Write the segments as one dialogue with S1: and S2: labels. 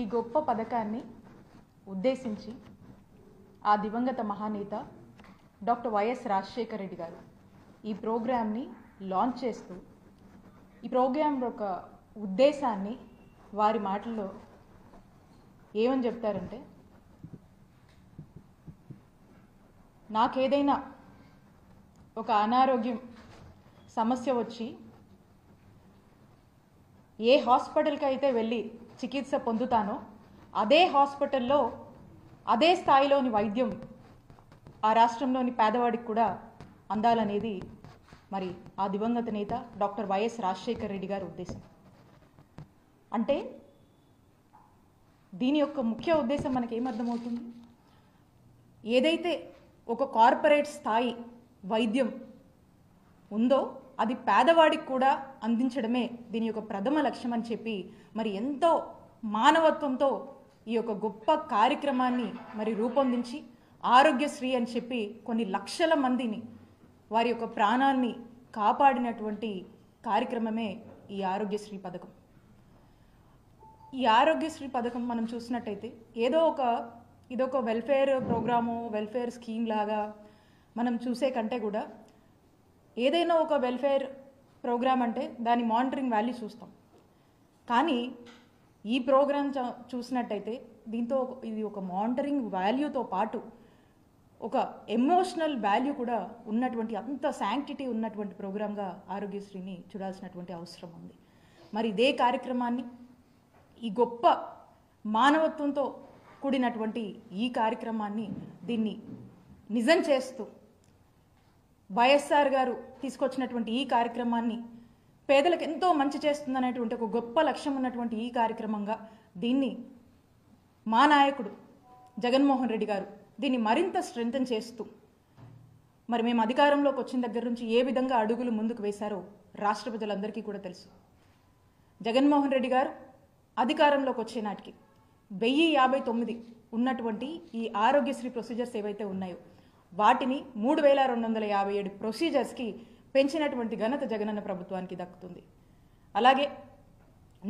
S1: ఈ గొప్ప పథకాన్ని ఉద్దేశించి ఆ దివంగత మహానేత డాక్టర్ వైఎస్ రాజశేఖర రెడ్డి గారు ఈ ప్రోగ్రామ్ని లాంచ్ చేస్తూ ఈ ప్రోగ్రామ్ యొక్క ఉద్దేశాన్ని వారి మాటల్లో ఏమని చెప్తారంటే, నాకేదైనా ఒక అనారోగ్యం సమస్య వచ్చి ఏ హాస్పిటల్కి అయితే వెళ్ళి చికిత్స పొందుతానో అదే హాస్పిటల్లో అదే స్థాయిలోని వైద్యం ఆ రాష్ట్రంలోని పేదవాడికి కూడా అందాలనేది మరి ఆ దివంగత నేత డాక్టర్ వైఎస్ రాజశేఖర రెడ్డి గారి ఉద్దేశం. అంటే దీని యొక్క ముఖ్య ఉద్దేశం మనకేమర్థమవుతుంది? ఏదైతే ఒక కార్పొరేట్ స్థాయి వైద్యం ఉందో అది పేదవాడికి కూడా అందించడమే దీని యొక్క ప్రథమ లక్ష్యం అని చెప్పి మరి ఎంతో మానవత్వంతో ఈ యొక్క గొప్ప కార్యక్రమాన్ని మరి రూపొందించి ఆరోగ్యశ్రీ అని చెప్పి కొన్ని లక్షల మందిని వారి యొక్క ప్రాణాన్ని కాపాడినటువంటి కార్యక్రమమే ఈ ఆరోగ్యశ్రీ పథకం. ఈ ఆరోగ్యశ్రీ పథకం మనం చూసినట్టయితే ఇదొక వెల్ఫేర్ ప్రోగ్రాము, వెల్ఫేర్ స్కీమ్ లాగా మనం చూసే కంటే కూడా ఏదైనా ఒక వెల్ఫేర్ ప్రోగ్రామ్ అంటే దాని మానిటరింగ్ వాల్యూ చూస్తాం. కానీ ఈ ప్రోగ్రామ్ చూసినట్టయితే దీంతో ఇది ఒక మానిటరింగ్ వాల్యూతో పాటు ఒక ఎమోషనల్ వాల్యూ కూడా ఉన్నటువంటి అంత శాంక్టిటీ ఉన్నటువంటి ప్రోగ్రామ్గా ఆరోగ్యశ్రీని చూడాల్సినటువంటి అవసరం ఉంది. మరి ఇదే కార్యక్రమాన్ని ఈ గొప్ప మానవత్వంతో కూడినటువంటి ఈ కార్యక్రమాన్ని దీన్ని నిజం చేస్తూ వైఎస్ఆర్ గారు తీసుకొచ్చినటువంటి ఈ కార్యక్రమాన్ని పేదలకు ఎంతో మంచి చేస్తుందనేటువంటి ఒక గొప్ప లక్ష్యం ఉన్నటువంటి ఈ కార్యక్రమంగా దీన్ని మా నాయకుడు జగన్మోహన్ రెడ్డి గారు దీన్ని మరింత స్ట్రెంథెన్ చేస్తూ మరి మేము అధికారంలోకి వచ్చిన దగ్గర నుంచి ఏ విధంగా అడుగులు ముందుకు వేశారో రాష్ట్ర ప్రజలందరికీ కూడా తెలుసు. జగన్మోహన్ రెడ్డి గారు అధికారంలోకి వచ్చే నాటికి 1059 ఉన్నటువంటి ఈ ఆరోగ్యశ్రీ ప్రొసీజర్స్ ఏవైతే ఉన్నాయో వాటిని 3257 ప్రొసీజర్స్కి పెంచినటువంటి ఘనత జగనన్న ప్రభుత్వానికి దక్కుతుంది. అలాగే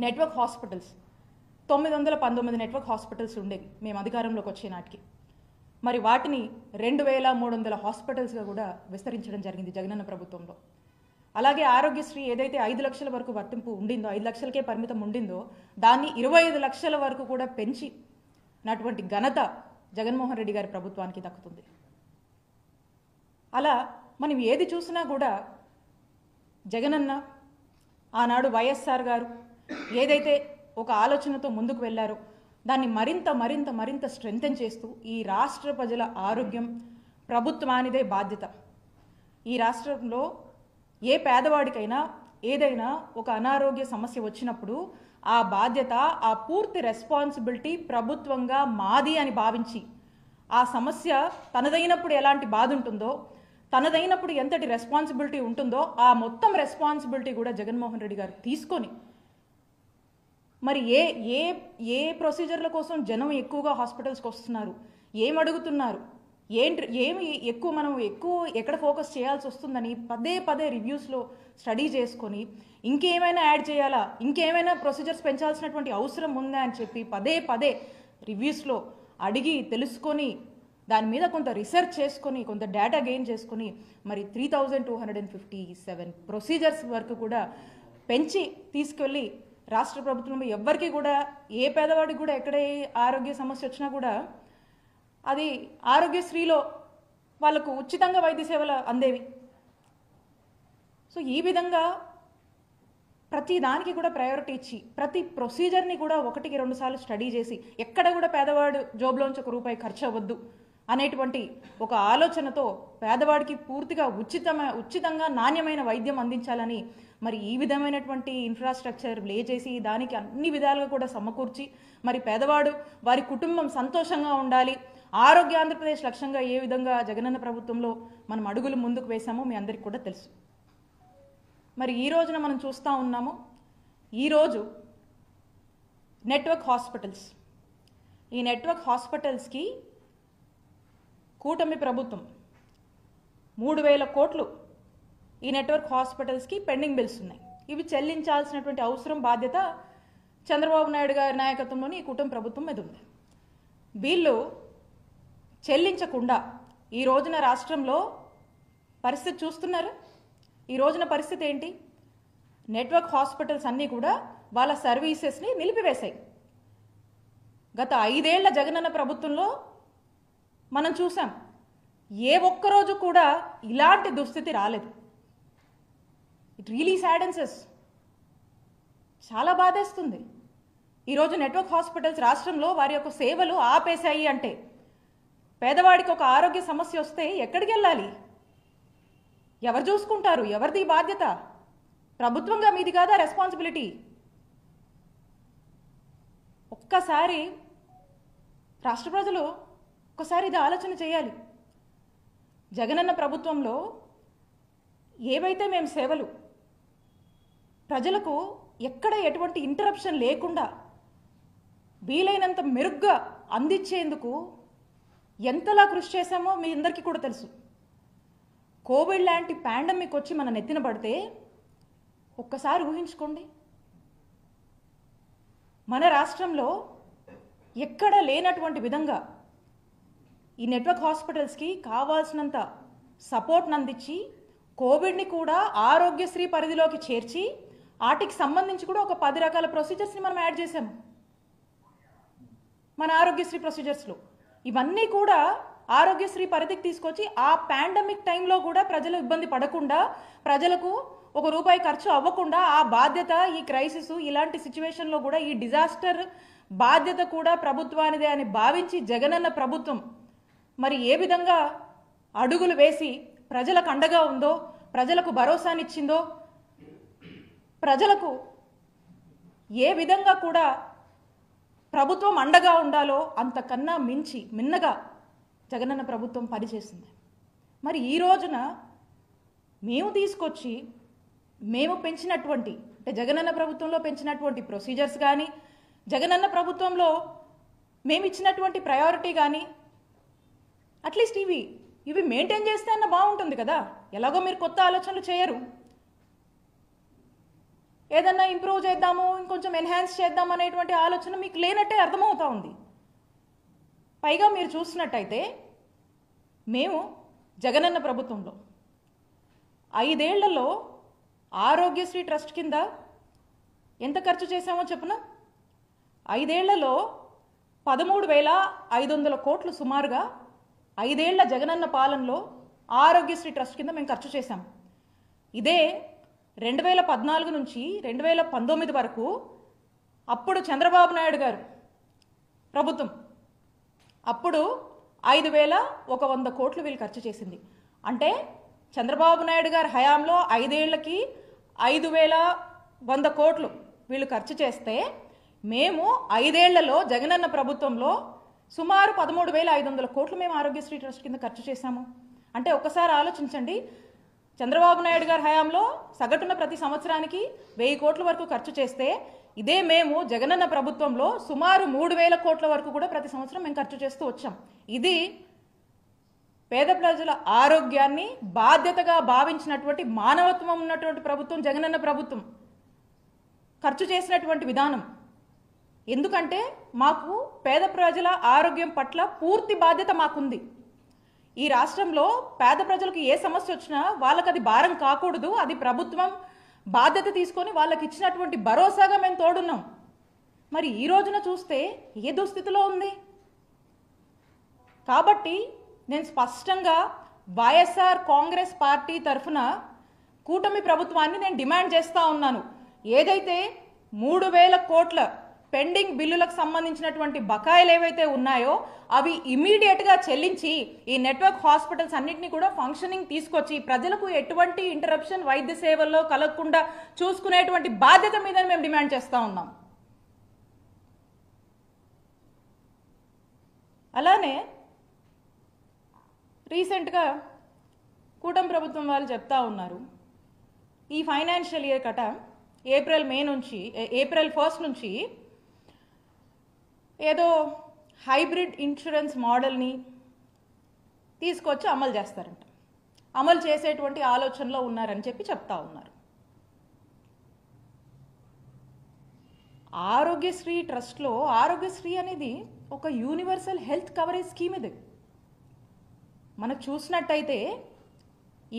S1: నెట్వర్క్ హాస్పిటల్స్ 919 నెట్వర్క్ హాస్పిటల్స్ ఉండేవి మేము అధికారంలోకి వచ్చే నాటికి. మరి వాటిని 2300 హాస్పిటల్స్గా కూడా విస్తరించడం జరిగింది జగనన్న ప్రభుత్వంలో. అలాగే ఆరోగ్యశ్రీ ఏదైతే 5 లక్షల వరకు వర్తింపు ఉండిందో, 5 లక్షలకే పరిమితం ఉండిందో దాన్ని 25 లక్షల వరకు కూడా పెంచినటువంటి ఘనత జగన్మోహన్ రెడ్డి గారి ప్రభుత్వానికి దక్కుతుంది. అలా మనం ఏది చూసినా కూడా జగనన్న ఆనాడు వైఎస్ఆర్ గారు ఏదైతే ఒక ఆలోచనతో ముందుకు వెళ్ళారో దాన్ని మరింత మరింత మరింత స్ట్రెంథెన్ చేస్తూ ఈ రాష్ట్ర ప్రజల ఆరోగ్యం ప్రభుత్వానిదే బాధ్యత. ఈ రాష్ట్రంలో ఏ పేదవాడికైనా ఏదైనా ఒక అనారోగ్య సమస్య వచ్చినప్పుడు ఆ బాధ్యత, ఆ పూర్తి రెస్పాన్సిబిలిటీ ప్రభుత్వంగా మాది అని భావించి ఆ సమస్య తనదైనప్పుడు ఎలాంటి బాధ ఉంటుందో, తనదైనప్పుడు ఎంతటి రెస్పాన్సిబిలిటీ ఉంటుందో ఆ మొత్తం రెస్పాన్సిబిలిటీ కూడా జగన్మోహన్ రెడ్డి గారు తీసుకొని మరి ఏ ప్రొసీజర్ల కోసం జనం ఎక్కువగా హాస్పిటల్స్కి వస్తున్నారు, ఏం అడుగుతున్నారు, ఏమి మనం ఎక్కడ ఫోకస్ చేయాల్సి వస్తుందని పదే రివ్యూస్లో స్టడీ చేసుకొని ఇంకేమైనా యాడ్ చేయాలా, ఇంకేమైనా ప్రొసీజర్స్ పెంచాల్సినటువంటి అవసరం ఉందా అని చెప్పి పదే రివ్యూస్లో అడిగి తెలుసుకొని దాని మీద కొంత రీసెర్చ్ చేసుకొని కొంత డేటా గెయిన్ చేసుకొని మరి 3257 ప్రొసీజర్స్ వరకు కూడా పెంచి తీసుకెళ్ళి రాష్ట్ర ప్రభుత్వంలో ఎవ్వరికి కూడా ఏ పేదవాడికి కూడా ఎక్కడ ఆరోగ్య సమస్య వచ్చినా కూడా అది ఆరోగ్యశ్రీలో వాళ్ళకు ఉచితంగా వైద్య సేవలు అందేవి. సో ఈ విధంగా ప్రతి దానికి కూడా ప్రయారిటీ ఇచ్చి ప్రతి ప్రొసీజర్ని కూడా 1-2 సార్లు స్టడీ చేసి ఎక్కడ కూడా పేదవాడు జోబులోంచి ₹1 ఖర్చు అవ్వద్దు అనేటువంటి ఒక ఆలోచనతో పేదవాడికి పూర్తిగా ఉచితంగా నాణ్యమైన వైద్యం అందించాలని మరి ఈ విధమైనటువంటి ఇన్ఫ్రాస్ట్రక్చర్ లే చేసి దానికి అన్ని విధాలుగా కూడా సమకూర్చి మరి పేదవాడు వారి కుటుంబం సంతోషంగా ఉండాలి, ఆరోగ్య ఆంధ్రప్రదేశ్ లక్ష్యంగా ఏ విధంగా జగనన్న ప్రభుత్వంలో మనం అడుగులు ముందుకు వేశామో మీ అందరికీ కూడా తెలుసు. మరి ఈ రోజున మనం చూస్తూ ఉన్నాము, ఈరోజు నెట్వర్క్ హాస్పిటల్స్, ఈ నెట్వర్క్ హాస్పిటల్స్కి కూటమి ప్రభుత్వం 3000 కోట్లు ఈ నెట్వర్క్ హాస్పిటల్స్కి పెండింగ్ బిల్స్ ఉన్నాయి. ఇవి చెల్లించాల్సినటువంటి అవసరం బాధ్యత చంద్రబాబు నాయుడు గారి నాయకత్వంలోని ఈ కూటమి ప్రభుత్వం మీద ఉంది. వీళ్ళు చెల్లించకుండా ఈ రోజున రాష్ట్రంలో పరిస్థితి చూస్తున్నారు. ఈ రోజున పరిస్థితి ఏంటి? నెట్వర్క్ హాస్పిటల్స్ అన్నీ కూడా వాళ్ళ సర్వీసెస్ని నిలిపివేశాయి. గత 5 ఏళ్ల జగనన్న ప్రభుత్వంలో మనం చూసాం, ఏ ఒక్కరోజు కూడా ఇలాంటి దుస్థితి రాలేదు. It really saddens. చాలా బాధేస్తుంది. ఈరోజు నెట్వర్క్ హాస్పిటల్స్ రాష్ట్రంలో వారి యొక్క సేవలు ఆపేశాయి అంటే పేదవాడికి ఒక ఆరోగ్య సమస్య వస్తే ఎక్కడికి వెళ్ళాలి? ఎవరు చూసుకుంటారు? ఎవరిది బాధ్యత? ప్రభుత్వంగా మీది కాదా రెస్పాన్సిబిలిటీ? ఒక్కసారి రాష్ట్ర ప్రజలు ఒక్కసారి ఇది ఆలోచన చేయాలి. జగనన్న ప్రభుత్వంలో ఏవైతే మేము సేవలు ప్రజలకు ఎక్కడ ఎటువంటి ఇంటరప్షన్ లేకుండా వీలైనంత మెరుగ్గా అందించేందుకు ఎంతలా కృషి చేశామో మీ అందరికీ కూడా తెలుసు. కోవిడ్ లాంటి పాండమిక్ వచ్చి మన నెత్తిన పడితే ఒక్కసారి ఊహించుకోండి. మన రాష్ట్రంలో ఎక్కడ లేనటువంటి విధంగా ఈ నెట్వర్క్ హాస్పిటల్స్కి కావాల్సినంత సపోర్ట్ని అందించి కోవిడ్ని కూడా ఆరోగ్యశ్రీ పరిధిలోకి చేర్చి వాటికి సంబంధించి కూడా ఒక 10 రకాల ప్రొసీజర్స్ని మనం యాడ్ చేసాము మన ఆరోగ్యశ్రీ ప్రొసీజర్స్లో. ఇవన్నీ కూడా ఆరోగ్యశ్రీ పరిధికి తీసుకొచ్చి ఆ పాండమిక్ టైంలో కూడా ప్రజలు ఇబ్బంది పడకుండా, ప్రజలకు ₹1 ఖర్చు అవ్వకుండా ఆ బాధ్యత, ఈ క్రైసిస్ ఇలాంటి సిచ్యువేషన్లో కూడా ఈ డిజాస్టర్ బాధ్యత కూడా ప్రభుత్వానిదే అని భావించి జగనన్న ప్రభుత్వం మరి ఏ విధంగా అడుగులు వేసి ప్రజలకు అండగా ఉందో, ప్రజలకు భరోసానిచ్చిందో, ప్రజలకు ఏ విధంగా కూడా ప్రభుత్వం అండగా ఉండాలో అంతకన్నా మిన్నగా జగనన్న ప్రభుత్వం పనిచేసింది. మరి ఈ రోజున మేము తీసుకొచ్చి మేము పెంచినటువంటి అంటే జగనన్న ప్రభుత్వంలో పెంచినటువంటి ప్రొసీజర్స్ కానీ, జగనన్న ప్రభుత్వంలో మేము ఇచ్చినటువంటి ప్రయారిటీ కానీ అట్లీస్ట్ ఇవి మెయింటైన్ చేస్తే అన్న బాగుంటుంది కదా. ఎలాగో మీరు కొత్త ఆలోచనలు చేయరు. ఏదన్నా ఇంప్రూవ్ చేద్దాము, ఇంకొంచెం ఎన్హాన్స్ చేద్దాం అనేటువంటి ఆలోచన మీకు లేనట్టే అర్థమవుతా ఉంది. పైగా మీరు చూసినట్టయితే మేము జగనన్న ప్రభుత్వంలో 5 ఏళ్లలో ఆరోగ్యశ్రీ ట్రస్ట్ కింద ఎంత ఖర్చు చేశామో చెప్పనా? 5 ఏళ్లలో 13,500 కోట్లు సుమారుగా 5 ఏళ్ల జగనన్న పాలనలో ఆరోగ్యశ్రీ ట్రస్ట్ కింద మేము ఖర్చు చేశాం. ఇదే 2014 నుంచి 2019 వరకు అప్పుడు చంద్రబాబు నాయుడు గారు ప్రభుత్వం అప్పుడు 5,100 కోట్లు వీళ్ళు ఖర్చు చేసింది. అంటే చంద్రబాబు నాయుడు గారి హయాంలో 5 ఏళ్లకి 5,100 కోట్లు వీళ్ళు ఖర్చు చేస్తే మేము 5 ఏళ్లలో జగనన్న ప్రభుత్వంలో సుమారు 13,500 కోట్లు మేము ఆరోగ్యశ్రీ ట్రస్ట్ కింద ఖర్చు చేశాము. అంటే ఒక్కసారి ఆలోచించండి, చంద్రబాబు నాయుడు గారి హయాంలో సగటున ప్రతి సంవత్సరానికి 1000 కోట్ల వరకు ఖర్చు చేస్తే ఇదే మేము జగనన్న ప్రభుత్వంలో సుమారు 3,000 కోట్ల వరకు కూడా ప్రతి సంవత్సరం మేము ఖర్చు చేస్తూ వచ్చాం. ఇది పేద ప్రజల ఆరోగ్యాన్ని బాధ్యతగా భావించినటువంటి మానవత్వం ఉన్నటువంటి ప్రభుత్వం జగనన్న ప్రభుత్వం ఖర్చు చేసినటువంటి విధానం. ఎందుకంటే మాకు పేద ప్రజల ఆరోగ్యం పట్ల పూర్తి బాధ్యత మాకుంది. ఈ రాష్ట్రంలో పేద ప్రజలకు ఏ సమస్య వచ్చినా వాళ్ళకి అది భారం కాకూడదు, అది ప్రభుత్వం బాధ్యత తీసుకొని వాళ్ళకి ఇచ్చినటువంటి భరోసాగా మేము తోడున్నాం. మరి ఈ రోజున చూస్తే ఏ దుస్థితిలో ఉంది. కాబట్టి నేను స్పష్టంగా వైఎస్ఆర్ కాంగ్రెస్ పార్టీ తరఫున కూటమి ప్రభుత్వాన్ని నేను డిమాండ్ చేస్తూ ఉన్నాను. ఏదైతే 3,000 కోట్ల పెండింగ్ బిల్లులకు సంబంధించినటువంటి బకాయిలు ఏవైతే ఉన్నాయో అవి ఇమీడియట్గా చెల్లించి ఈ నెట్వర్క్ హాస్పిటల్స్ అన్నింటినీ కూడా ఫంక్షనింగ్ తీసుకొచ్చి ప్రజలకు ఎటువంటి ఇంటరప్షన్ వైద్య సేవల్లో కలగకుండా చూసుకునేటువంటి బాధ్యత మీద మేము డిమాండ్ చేస్తూ ఉన్నాం. అలానే రీసెంట్గా కూటమి ప్రభుత్వం వాళ్ళు చెప్తా ఉన్నారు, ఈ ఫైనాన్షియల్ ఇయర్ కట ఏప్రిల్ 1 నుంచి ఏదో హైబ్రిడ్ ఇన్సూరెన్స్ మోడల్ని తీసుకొచ్చి అమలు చేస్తారంట, అమలు చేసేటువంటి ఆలోచనలో ఉన్నారని చెప్పి చెప్తా ఉన్నారు. ఆరోగ్యశ్రీ ట్రస్ట్లో ఆరోగ్యశ్రీ అనేది ఒక యూనివర్సల్ హెల్త్ కవరేజ్ స్కీమ్ ఇది. మనకు చూసినట్టయితే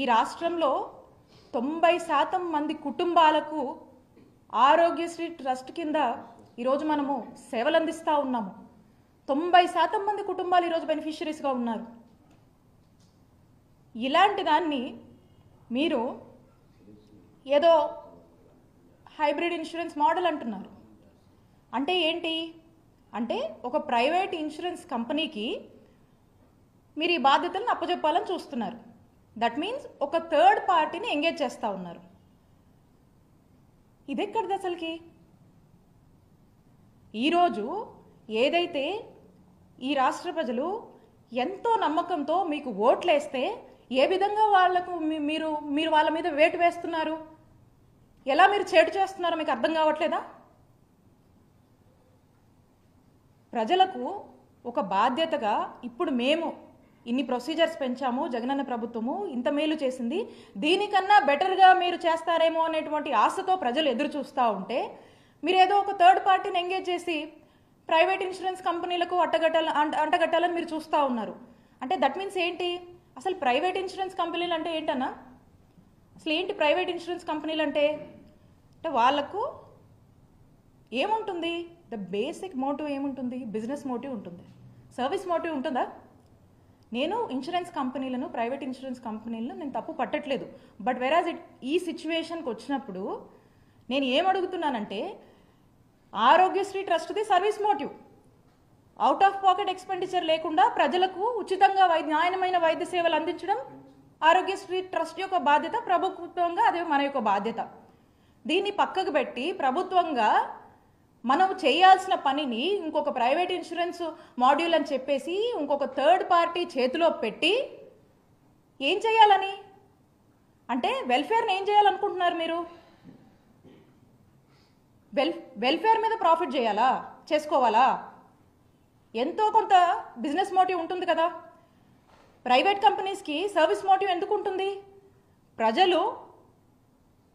S1: ఈ రాష్ట్రంలో 90% మంది కుటుంబాలకు ఆరోగ్యశ్రీ ట్రస్ట్ కింద ఈరోజు మనము సేవలు అందిస్తూ ఉన్నాము. 90% మంది కుటుంబాలు ఈరోజు బెనిఫిషరీస్గా ఉన్నారు. ఇలాంటి దాన్ని మీరు ఏదో హైబ్రిడ్ ఇన్సూరెన్స్ మోడల్ అంటున్నారు. అంటే ఏంటి అంటే ఒక ప్రైవేట్ ఇన్సూరెన్స్ కంపెనీకి మీరు ఈ బాధ్యతలను అప్పచెప్పాలని చూస్తున్నారు. దట్ మీన్స్ ఒక థర్డ్ పార్టీని ఎంగేజ్ చేస్తూ ఉన్నారు. ఇదెక్కడిది అసలుకి? ఈరోజు ఏదైతే ఈ రాష్ట్ర ప్రజలు ఎంతో నమ్మకంతో మీకు ఓట్లేస్తే ఏ విధంగా వాళ్లకు మీరు వాళ్ళ మీద వేటు వేస్తున్నారు, ఎలా మీరు చేటు చేస్తున్నారో మీకు అర్థం కావట్లేదా? ప్రజలకు ఒక బాధ్యతగా ఇప్పుడు మేము ఇన్ని ప్రొసీజర్స్ పెంచాము, జగనన్న ప్రభుత్వము ఇంత మేలు చేసింది, దీనికన్నా బెటర్గా మీరు చేస్తారేమో అనేటువంటి ఆశతో ప్రజలు ఎదురు చూస్తూ ఉంటే మీరు ఏదో ఒక థర్డ్ పార్టీని ఎంగేజ్ చేసి ప్రైవేట్ ఇన్సూరెన్స్ కంపెనీలకు అంటగట్టాలని మీరు చూస్తూ ఉన్నారు. అంటే దట్ మీన్స్ ఏంటి? అసలు ప్రైవేట్ ఇన్సూరెన్స్ కంపెనీలు అంటే ఏంటన్నా? అసలు ఏంటి ప్రైవేట్ ఇన్సూరెన్స్ కంపెనీలు అంటే? వాళ్ళకు ఏముంటుంది? ద బేసిక్ మోటివ్ ఏముంటుంది? బిజినెస్ మోటివ్ ఉంటుంది, సర్వీస్ మోటివ్ ఉంటుందా? నేను ఇన్సూరెన్స్ కంపెనీలను, ప్రైవేట్ ఇన్సూరెన్స్ కంపెనీలను నేను తప్పు పట్టట్లేదు. బట్ వెరాజ్ ఈ సిచ్యువేషన్కి వచ్చినప్పుడు నేను ఏమడుగుతున్నానంటే, ఆరోగ్యశ్రీ ట్రస్ట్ది service motive, out of pocket expenditure లేకుండా ప్రజలకు ఉచితంగా నాణ్యమైన వైద్య సేవలు అందించడం ఆరోగ్యశ్రీ ట్రస్ట్ యొక్క బాధ్యత. ప్రభుత్వంగా అదే మన యొక్క బాధ్యత. దీన్ని పక్కకు పెట్టి ప్రభుత్వంగా మనం చేయాల్సిన పనిని ఇంకొక ప్రైవేట్ ఇన్సూరెన్స్ మాడ్యూల్ అని చెప్పేసి ఇంకొక థర్డ్ పార్టీ చేతిలో పెట్టి ఏం చేయాలని? అంటే వెల్ఫేర్ని ఏం చేయాలనుకుంటున్నారు మీరు? వెల్ఫేర్ మీద ప్రాఫిట్ చేయాలా, చేసుకోవాలా? ఎంతో కొంత బిజినెస్ మోటివ్ ఉంటుంది కదా. ప్రైవేట్ కంపెనీస్కి సర్వీస్ మోటివ్ ఎందుకు ఉంటుంది? ప్రజలు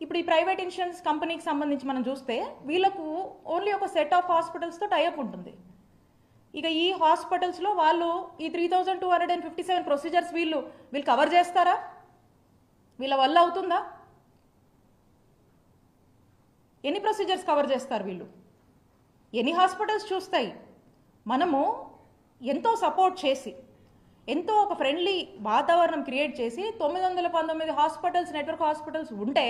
S1: ఇప్పుడు ఈ ప్రైవేట్ ఇన్సూరెన్స్ కంపెనీకి సంబంధించి మనం చూస్తే వీళ్ళకు ఓన్లీ ఒక సెట్ ఆఫ్ హాస్పిటల్స్తో టైఅప్ ఉంటుంది. ఇక ఈ హాస్పిటల్స్లో వాళ్ళు ఈ 3257 ప్రొసీజర్స్ వీళ్ళు కవర్ చేస్తారా? వీళ్ళ వల్ల అవుతుందా? ఎన్ని ప్రొసీజర్స్ కవర్ చేస్తారు వీళ్ళు? ఎన్ని హాస్పిటల్స్ చూస్తాయి? మనము ఎంతో సపోర్ట్ చేసి, ఎంతో ఒక ఫ్రెండ్లీ వాతావరణం క్రియేట్ చేసి 919 హాస్పిటల్స్, నెట్వర్క్ హాస్పిటల్స్ ఉంటే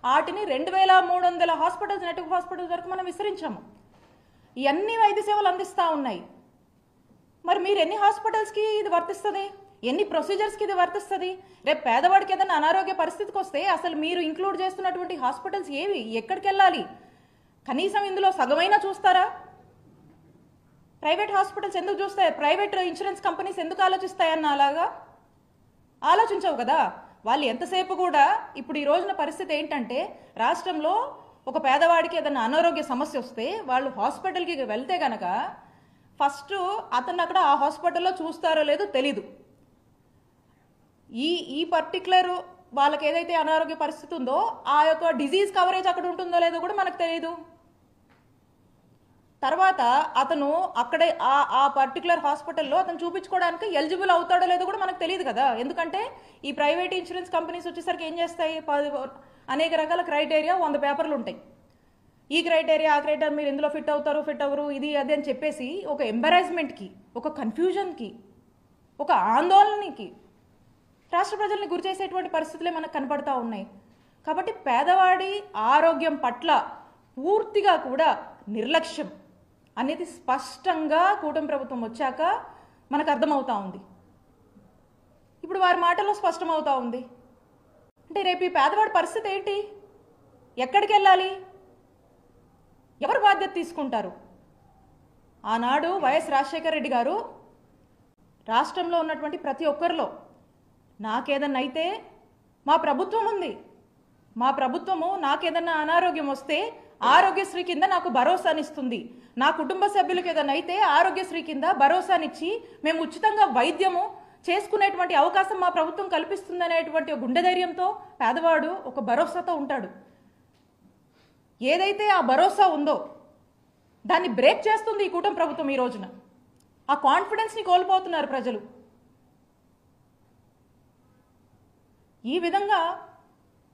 S1: వాటిని 2300 హాస్పిటల్స్, నెట్వర్క్ హాస్పిటల్స్ వరకు మనం విస్తరించాము. ఇవన్నీ వైద్య సేవలు అందిస్తూ ఉన్నాయి. మరి మీరు ఎన్ని హాస్పిటల్స్కి ఇది వర్తిస్తుంది? ఎన్ని ప్రొసీజర్స్కి ఇది వర్తిస్తుంది? రేపు పేదవాడికి ఏదైనా అనారోగ్య పరిస్థితికి వస్తే అసలు మీరు ఇంక్లూడ్ చేస్తున్నటువంటి హాస్పిటల్స్ ఏవి, ఎక్కడికి వెళ్ళాలి? కనీసం ఇందులో సగమైనా చూస్తారా? ప్రైవేట్ హాస్పిటల్స్ ఎందుకు చూస్తాయి? ప్రైవేట్ ఇన్సూరెన్స్ కంపెనీస్ ఎందుకు ఆలోచిస్తాయన్న అలాగా ఆలోచించవు కదా. వాళ్ళు ఎంతసేపు కూడా ఇప్పుడు ఈ రోజున పరిస్థితి ఏంటంటే, రాష్ట్రంలో ఒక పేదవాడికి ఏదైనా అనారోగ్య సమస్య వస్తే వాళ్ళు హాస్పిటల్కి వెళ్తే కనుక ఫస్ట్ అతను అక్కడ ఆ హాస్పిటల్లో చూస్తారో లేదో తెలీదు. ఈ పర్టికులర్ వాళ్ళకి ఏదైతే అనారోగ్య పరిస్థితి ఉందో ఆ యొక్క డిజీజ్ కవరేజ్ అక్కడ ఉంటుందో లేదో కూడా మనకు తెలియదు. తర్వాత అతను అక్కడే ఆ పర్టికులర్ హాస్పిటల్లో అతను చూపించుకోవడానికి ఎలిజిబుల్ అవుతాడో లేదో కూడా మనకు తెలియదు కదా. ఎందుకంటే ఈ ప్రైవేట్ ఇన్సూరెన్స్ కంపెనీస్ వచ్చేసరికి ఏం చేస్తాయి? అనేక రకాల క్రైటీరియా 100 పేపర్లు ఉంటాయి. ఈ క్రైటీరియా, ఆ క్రైటీరియా, మీరు ఎందులో ఫిట్ అవుతారు, ఫిట్ అవ్వరు, ఇది అది అని చెప్పేసి ఒక ఎంబరాస్మెంట్కి, ఒక కన్ఫ్యూజన్కి, ఒక ఆందోళనకి రాష్ట్ర ప్రజల్ని గురి చేసేటువంటి పరిస్థితులే మనకు కనపడతా ఉన్నాయి. కాబట్టి పేదవాడి ఆరోగ్యం పట్ల పూర్తిగా కూడా నిర్లక్ష్యం అనేది స్పష్టంగా కూటమి ప్రభుత్వం వచ్చాక మనకు అర్థమవుతా ఉంది. ఇప్పుడు వారి మాటల్లో స్పష్టమవుతా ఉంది. అంటే రేపు ఈ పేదవాడి పరిస్థితి ఏంటి? ఎక్కడికి వెళ్ళాలి? ఎవరు బాధ్యత తీసుకుంటారు? ఆనాడు వైఎస్ రాజశేఖర రెడ్డి గారు రాష్ట్రంలో ఉన్నటువంటి ప్రతి ఒక్కరిలో నాకేదన్నా అయితే మా ప్రభుత్వం ఉంది, మా ప్రభుత్వము నాకేదన్నా అనారోగ్యం వస్తే ఆరోగ్యశ్రీ కింద నాకు భరోసానిస్తుంది, నా కుటుంబ సభ్యులకు ఏదైనా అయితే ఆరోగ్యశ్రీ కింద భరోసానిచ్చి మేము ఉచితంగా వైద్యము చేసుకునేటువంటి అవకాశం మా ప్రభుత్వం కల్పిస్తుంది అనేటువంటి గుండె ధైర్యంతో పేదవాడు ఒక భరోసాతో ఉంటాడు. ఏదైతే ఆ భరోసా ఉందో దాన్ని బ్రేక్ చేస్తుంది ఈ కూటమి ప్రభుత్వం. ఈ రోజున ఆ కాన్ఫిడెన్స్ని కోల్పోతున్నారు ప్రజలు. ఈ విధంగా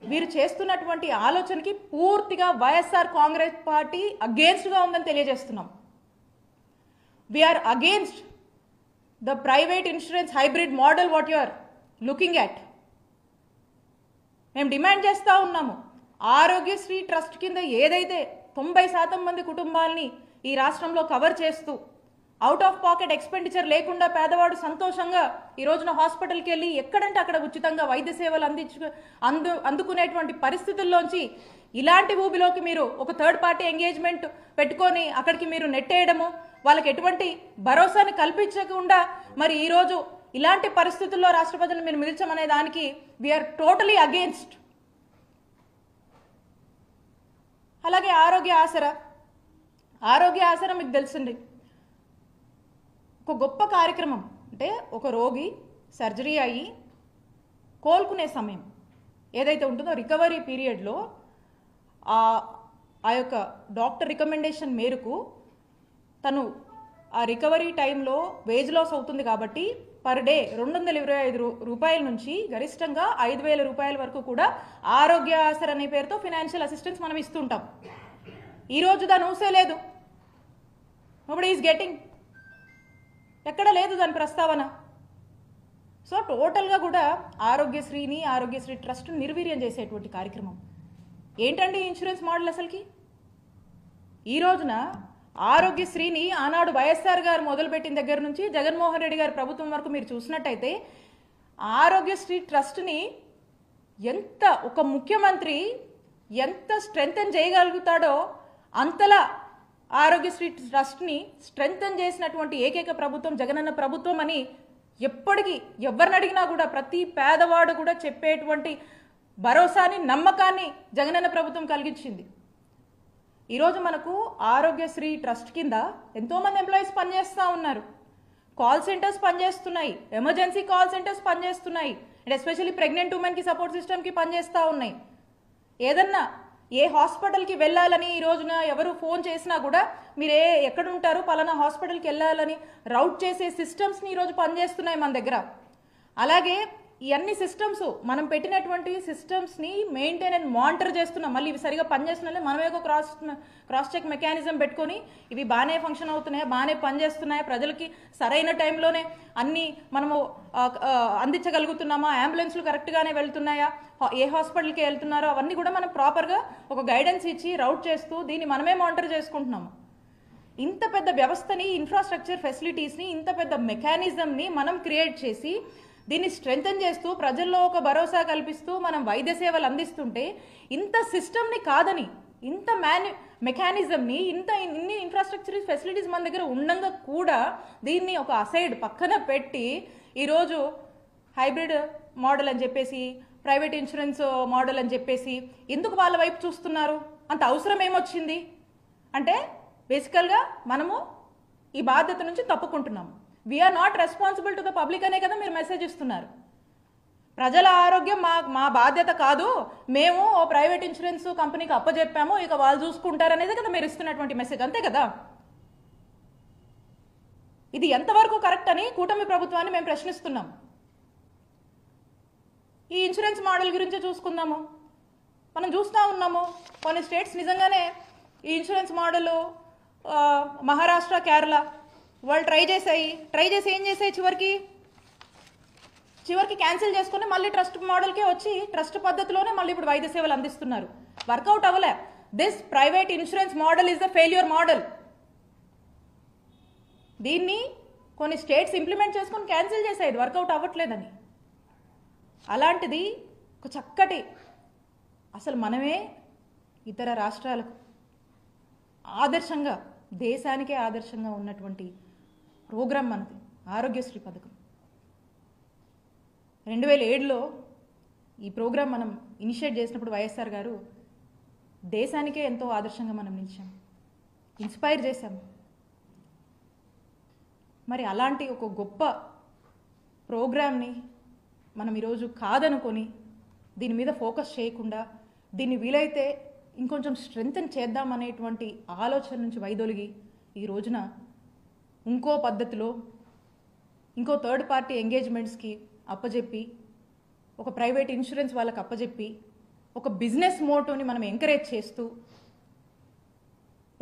S1: వీరు చేస్తున్నటువంటి ఆలోచనకి పూర్తిగా వైఎస్ఆర్ కాంగ్రెస్ పార్టీ అగేన్స్ట్గా ఉందని తెలియజేస్తున్నాం. We are against the private insurance hybrid model what you are looking at. మేము డిమాండ్ చేస్తూ ఉన్నాము, ఆరోగ్యశ్రీ ట్రస్ట్ కింద ఏదైతే 90% మంది కుటుంబాలని ఈ రాష్ట్రంలో కవర్ చేస్తూ అవుట్ ఆఫ్ పాకెట్ ఎక్స్పెండిచర్ లేకుండా పేదవాడు సంతోషంగా ఈ రోజున హాస్పిటల్కి వెళ్ళి ఎక్కడంటే అక్కడ ఉచితంగా వైద్య సేవలు అందుకునేటువంటి పరిస్థితుల్లోంచి ఇలాంటి ఊబిలోకి మీరు ఒక థర్డ్ పార్టీ ఎంగేజ్మెంట్ పెట్టుకొని అక్కడికి మీరు నెట్టేయడము, వాళ్ళకి ఎటువంటి భరోసాని కల్పించకుండా మరి ఈరోజు ఇలాంటి పరిస్థితుల్లో రాష్ట్ర ప్రజలు మీరు మిగిల్చమనే దానికి వీఆర్ టోటలీ అగేన్స్ట్. అలాగే ఆరోగ్య ఆసరా మీకు తెలిసింది ఒక గొప్ప కార్యక్రమం. అంటే ఒక రోగి సర్జరీ అయ్యి కోలుకునే సమయం ఏదైతే ఉంటుందో రికవరీ పీరియడ్లో ఆ యొక్క డాక్టర్ రికమెండేషన్ మేరకు తను ఆ రికవరీ టైంలో వేజ్ లాస్ అవుతుంది కాబట్టి పర్ డే 225 రూపాయల నుంచి గరిష్టంగా 5,000 రూపాయల వరకు కూడా ఆరోగ్య ఆసరా అనే పేరుతో ఫినాన్షియల్ అసిస్టెన్స్ మనం ఇస్తుంటాం. ఈరోజు దాని ఊసే లేదు. నోబడీ ఈజ్ గెటింగ్, ఎక్కడ లేదు దాని ప్రస్తావన. సో టోటల్గా కూడా ఆరోగ్యశ్రీ ట్రస్ట్ నిర్వీర్యం చేసేటువంటి కార్యక్రమం ఏంటండి ఇన్సూరెన్స్ మోడల్ అసలుకి. ఈ రోజున ఆరోగ్యశ్రీని ఆనాడు వైఎస్ఆర్ గారు మొదలుపెట్టిన దగ్గర నుంచి జగన్మోహన్ రెడ్డి గారి ప్రభుత్వం వరకు మీరు చూసినట్టయితే ఆరోగ్యశ్రీ ట్రస్ట్ని ఎంత ఒక ముఖ్యమంత్రి ఎంత స్ట్రెంగ్తన్ చేయగలుగుతాడో అంతలా ఆరోగ్యశ్రీ ట్రస్ట్ని స్ట్రెంగ్తన్ చేసినటువంటి ఏకైక ప్రభుత్వం జగనన్న ప్రభుత్వం అని ఎప్పటికీ ఎవరిని అడిగినా కూడా ప్రతి పేదవాడు కూడా చెప్పేటువంటి భరోసాని నమ్మకాన్ని జగనన్న ప్రభుత్వం కలిగించింది. ఈరోజు మనకు ఆరోగ్యశ్రీ ట్రస్ట్ కింద ఎంతోమంది ఎంప్లాయీస్ పనిచేస్తూ ఉన్నారు. కాల్ సెంటర్స్ పనిచేస్తున్నాయి, ఎమర్జెన్సీ కాల్ సెంటర్స్ పనిచేస్తున్నాయి, అండ్ ఎస్పెషల్లీ ప్రెగ్నెంట్ ఉమెన్కి సపోర్ట్ సిస్టమ్కి పనిచేస్తూ ఉన్నాయి. ఏదన్నా ఏ హాస్పిటల్కి వెళ్ళాలని ఈ రోజున ఎవరు ఫోన్ చేసినా కూడా మీరు ఎక్కడ ఉంటారు పలానా హాస్పిటల్కి వెళ్ళాలని రౌట్ చేసే సిస్టమ్స్ని ఈరోజు పనిచేస్తున్నాయి మన దగ్గర. అలాగే ఈ అన్ని సిస్టమ్స్ మనం పెట్టినటువంటి సిస్టమ్స్ని మెయింటైన్ అండ్ మానిటర్ చేస్తున్నాం. మళ్ళీ ఇవి సరిగా పనిచేస్తున్నాయి మనమే ఒక క్రాస్ చెక్ మెకానిజం పెట్టుకొని ఇవి బాగానే ఫంక్షన్ అవుతున్నాయా, బాగానే పనిచేస్తున్నాయా, ప్రజలకి సరైన టైంలోనే అన్నీ మనము అందించగలుగుతున్నామా, అంబులెన్స్లు కరెక్ట్గానే వెళ్తున్నాయా, ఏ హాస్పిటల్కి వెళ్తున్నారో అవన్నీ కూడా మనం ప్రాపర్గా ఒక గైడెన్స్ ఇచ్చి రౌట్ చేస్తూ దీన్ని మనమే మానిటర్ చేసుకుంటున్నాము. ఇంత పెద్ద వ్యవస్థని, ఇన్ఫ్రాస్ట్రక్చర్ ఫెసిలిటీస్ని, ఇంత పెద్ద మెకానిజంని మనం క్రియేట్ చేసి దీన్ని స్ట్రెంగ్తన్ చేస్తూ ప్రజల్లో ఒక భరోసా కల్పిస్తూ మనం వైద్య సేవలు అందిస్తుంటే ఇంత సిస్టమ్ని కాదని, ఇంత మెకానిజంని, ఇన్ని ఇన్ఫ్రాస్ట్రక్చర్ ఫెసిలిటీస్ మన దగ్గర ఉండగా కూడా దీన్ని ఒక అసైడ్ పక్కన పెట్టి ఈరోజు హైబ్రిడ్ మోడల్ అని చెప్పేసి, ప్రైవేట్ ఇన్సూరెన్స్ మోడల్ అని చెప్పేసి ఎందుకు వాళ్ళ వైపు చూస్తున్నారు? అంత అవసరం ఏమొచ్చింది అంటే బేసికల్గా మనము ఈ బాధ్యత నుంచి తప్పుకుంటున్నాము. We are not responsible to the public అనే కదా మీరు మెసేజ్ ఇస్తున్నారు. ప్రజల ఆరోగ్యం మా బాధ్యత కాదు, మేము ఓ ప్రైవేట్ ఇన్సూరెన్స్ కంపెనీకి అప్పచెప్పాము, ఇక వాళ్ళు చూసుకుంటారనేది కదా మీరు ఇస్తున్నటువంటి మెసేజ్, అంతే కదా. ఇది ఎంతవరకు కరెక్ట్ అని కూటమి ప్రభుత్వాన్ని మేము ప్రశ్నిస్తున్నాం. ఈ ఇన్సూరెన్స్ మోడల్ గురించి చూసుకుందాము. మనం చూస్తూ ఉన్నాము కొన్ని స్టేట్స్ నిజంగానే ఈ ఇన్సూరెన్స్ మోడల్ మహారాష్ట్ర, కేరళ వాళ్ళు ట్రై చేసి ఏం చేసాయి, చివరికి క్యాన్సిల్ చేసుకుని మళ్ళీ ట్రస్ట్ మోడల్కే వచ్చి ట్రస్ట్ పద్ధతిలోనే మళ్ళీ ఇప్పుడు వైద్య సేవలు అందిస్తున్నారు. వర్కౌట్ అవ్వలే. This private insurance model is the failure model. దీన్ని కొన్ని స్టేట్స్ ఇంప్లిమెంట్ చేసుకుని క్యాన్సిల్ చేసాయి వర్కౌట్ అవ్వట్లేదని. అలాంటిది ఒక చక్కటి, అసలు మనమే ఇతర రాష్ట్రాలకు ఆదర్శంగా, దేశానికే ఆదర్శంగా ఉన్నటువంటి ప్రోగ్రాం మనది ఆరోగ్యశ్రీ పథకం. 2007లో ఈ ప్రోగ్రాం మనం ఇనిషియేట్ చేసినప్పుడు వైఎస్ఆర్ గారు దేశానికే ఎంతో ఆదర్శంగా మనం నిలిచాం, ఇన్స్పైర్ చేశాం. మరి అలాంటి ఒక గొప్ప ప్రోగ్రామ్ని మనం ఈరోజు కాదనుకొని దీని మీద ఫోకస్ చేయకుండా దీన్ని వీలైతే ఇంకొంచెం స్ట్రెంగ్తన్ చేద్దామనేటువంటి ఆలోచన నుంచి వైదొలిగి ఈ రోజున ఇంకో పద్ధతిలో ఇంకో థర్డ్ పార్టీ ఎంగేజ్మెంట్స్కి అప్పజెప్పి ఒక ప్రైవేట్ ఇన్సూరెన్స్ వాళ్ళకి అప్పజెప్పి ఒక బిజినెస్ మోటోని మనం ఎంకరేజ్ చేస్తూ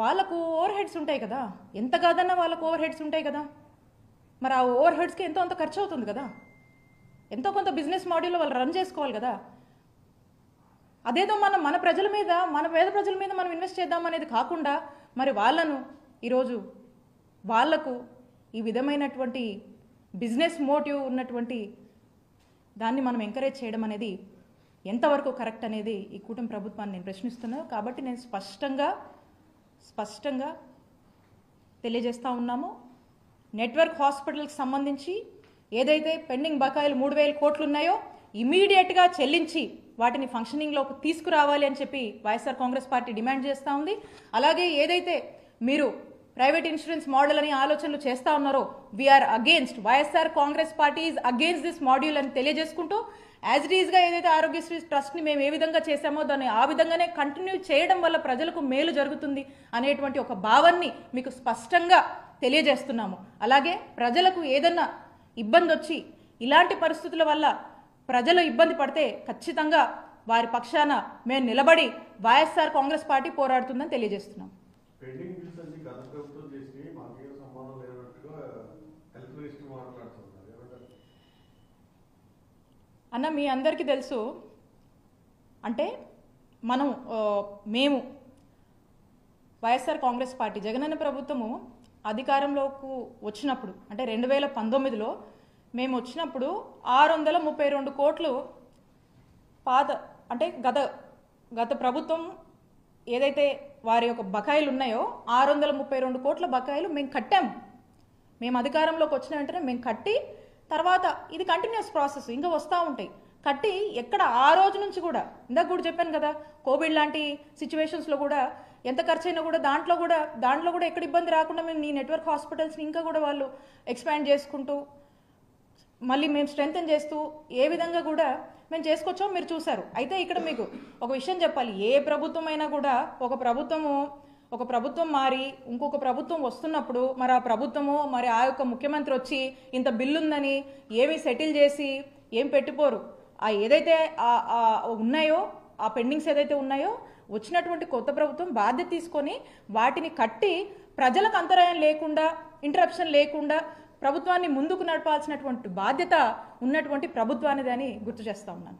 S1: వాళ్ళకు ఓవర్ హెడ్స్ ఉంటాయి కదా, ఎంత కాదన్నా వాళ్ళకు ఓవర్ హెడ్స్ ఉంటాయి కదా, మరి ఆ ఓవర్ హెడ్స్కి ఎంతో అంత ఖర్చు అవుతుంది కదా, ఎంతో కొంత బిజినెస్ మోడల్లో వాళ్ళు రన్ చేసుకోవాలి కదా. అదేదో మన ప్రజల మీద, మన పేద ప్రజల మీద మనం ఇన్వెస్ట్ చేద్దామనేది కాకుండా మరి వాళ్ళను ఈరోజు వాళ్లకు ఈ విధమైనటువంటి బిజినెస్ మోటివ్ ఉన్నటువంటి దాన్ని మనం ఎంకరేజ్ చేయడం అనేది ఎంతవరకు కరెక్ట్ అనేది ఈ కూటమి ప్రభుత్వాన్ని నేను ప్రశ్నిస్తున్నాను. కాబట్టి నేను స్పష్టంగా తెలియజేస్తూ ఉన్నాము. నెట్వర్క్ హాస్పిటల్కి సంబంధించి ఏదైతే పెండింగ్ బకాయిలు 3,000 కోట్లు ఉన్నాయో ఇమీడియట్గా చెల్లించి వాటిని ఫంక్షనింగ్లోకి తీసుకురావాలి అని చెప్పి వైఎస్ఆర్ కాంగ్రెస్ పార్టీ డిమాండ్ చేస్తూ ఉంది. అలాగే ఏదైతే మీరు ప్రైవేట్ ఇన్సూరెన్స్ మోడల్ అని ఆలోచనలు చేస్తూ ఉన్నారో we are against, YSR Congress party is against this module అని తెలియజేసుకుంటూ యాజ్ ఇట్ ఈస్గా ఏదైతే ఆరోగ్యశ్రీ ట్రస్ట్ని మేము ఏ విధంగా చేశామో దాన్ని ఆ విధంగానే కంటిన్యూ చేయడం వల్ల ప్రజలకు మేలు జరుగుతుంది అనేటువంటి ఒక భావాన్ని మీకు స్పష్టంగా తెలియజేస్తున్నాము. అలాగే ప్రజలకు ఏదన్నా ఇబ్బంది వచ్చి ఇలాంటి పరిస్థితుల వల్ల ప్రజలు ఇబ్బంది పడితే ఖచ్చితంగా వారి పక్షాన మేము నిలబడి వైఎస్ఆర్ కాంగ్రెస్ పార్టీ పోరాడుతుందని తెలియజేస్తున్నాం. అన్న మీ అందరికీ తెలుసు, అంటే మేము వైఎస్ఆర్ కాంగ్రెస్ పార్టీ జగనన్న ప్రభుత్వము అధికారంలోకి వచ్చినప్పుడు అంటే 2019లో మేము వచ్చినప్పుడు 632 కోట్లు అంటే గత ప్రభుత్వం ఏదైతే వారి యొక్క బకాయిలు ఉన్నాయో 632 కోట్ల బకాయిలు మేము కట్టాము. మేము అధికారంలోకి వచ్చిన వెంటనే మేము కట్టి తర్వాత ఇది కంటిన్యూస్ ప్రాసెస్ ఇంకా వస్తూ ఉంటాయి. కట్టి ఎక్కడ ఆ రోజు నుంచి కూడా ఇందాక కూడా చెప్పాను కదా, కోవిడ్ లాంటి సిచ్యువేషన్స్లో కూడా ఎంత ఖర్చు అయినా కూడా దాంట్లో కూడా ఎక్కడ ఇబ్బంది రాకుండా మేము ఈ నెట్వర్క్ హాస్పిటల్స్ని ఇంకా కూడా వాళ్ళు ఎక్స్పాండ్ చేసుకుంటూ మళ్ళీ మేము స్ట్రెంగ్తన్ చేస్తూ ఏ విధంగా కూడా మేము చేసుకొచ్చామో మీరు చూసారు. అయితే ఇక్కడ మీకు ఒక విషయం చెప్పాలి, ఏ ప్రభుత్వం అయినా కూడా ఒక ప్రభుత్వం మారి ఇంకొక ప్రభుత్వం వస్తున్నప్పుడు మరి ఆ ప్రభుత్వము మరి ఆ యొక్క ముఖ్యమంత్రి వచ్చి ఇంత బిల్లు ఉందని ఏమి సెటిల్ చేసి ఏం పెట్టిపోరు. ఆ ఏదైతే ఉన్నాయో ఆ పెండింగ్స్ ఏదైతే ఉన్నాయో వచ్చినటువంటి కొత్త ప్రభుత్వం బాధ్యత తీసుకొని వాటిని కట్టి ప్రజలకు అంతరాయం లేకుండా ఇంటరప్షన్ లేకుండా ప్రభుత్వాన్ని ముందుకు నడపాల్సినటువంటి బాధ్యత ఉన్నటువంటి ప్రభుత్వానిదని గుర్తు చేస్తా ఉన్నాను.